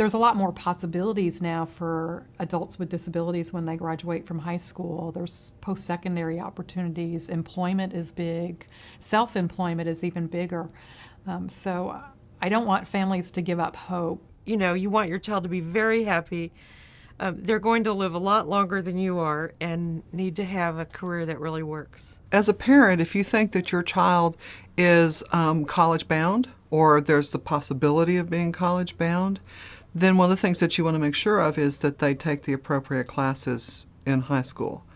There's a lot more possibilities now for adults with disabilities when they graduate from high school. There's post-secondary opportunities. Employment is big. Self-employment is even bigger. So I don't want families to give up hope. You know, you want your child to be very happy. They're going to live a lot longer than you are and need to have a career that really works. As a parent, if you think that your child is college bound, or there's the possibility of being college bound, then one of the things that you want to make sure of is that they take the appropriate classes in high school.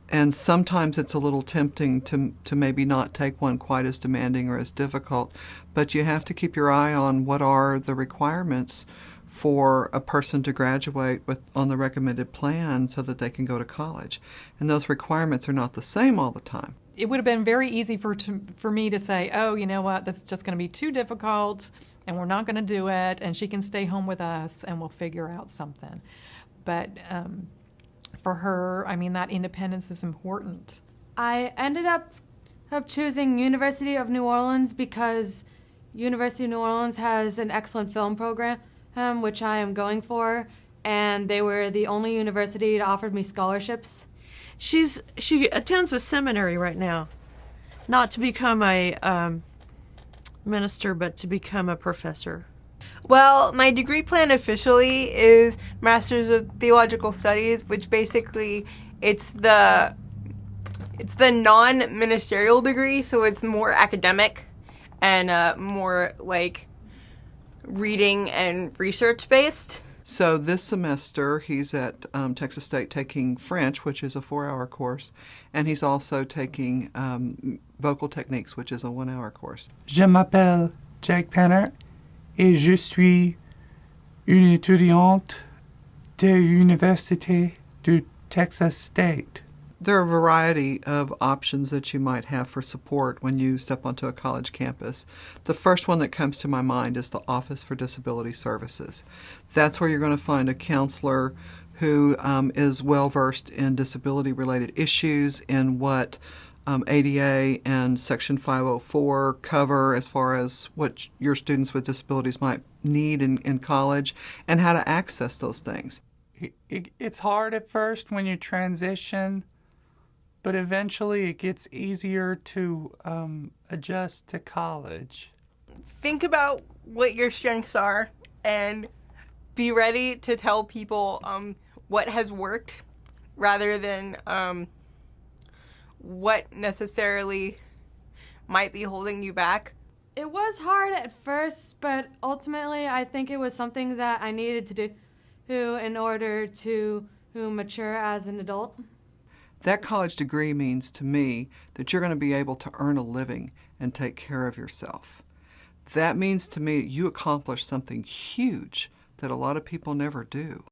And sometimes it's a little tempting to maybe not take one quite as demanding or as difficult, but you have to keep your eye on what are the requirements for a person to graduate on the recommended plan so that they can go to college. And those requirements are not the same all the time. It would have been very easy for me to say, oh, you know what, that's just going to be too difficult and we're not going to do it, and she can stay home with us and we'll figure out something. But for her, I mean, that independence is important. I ended up choosing University of New Orleans because University of New Orleans has an excellent film program, which I am going for, and they were the only university to offer me scholarships. She attends a seminary right now, not to become a minister, but to become a professor. Well, my degree plan officially is Master's of Theological Studies, which basically it's the non-ministerial degree, so it's more academic and more like reading and research based. So this semester he's at Texas State taking French, which is a 4-hour course, and he's also taking vocal techniques, which is a 1-hour course. Je m'appelle Jack Penner et je suis une étudiante de l'Université du Texas State. There are a variety of options that you might have for support when you step onto a college campus. The first one that comes to my mind is the Office for Disability Services. That's where you're going to find a counselor who is well-versed in disability-related issues, in what ADA and Section 504 cover as far as what your students with disabilities might need in college and how to access those things. It's hard at first when you transition, but eventually it gets easier to adjust to college. Think about what your strengths are and be ready to tell people what has worked rather than what necessarily might be holding you back. It was hard at first, but ultimately I think it was something that I needed to do in order to mature as an adult. That college degree means to me that you're going to be able to earn a living and take care of yourself. That means to me you accomplish something huge that a lot of people never do.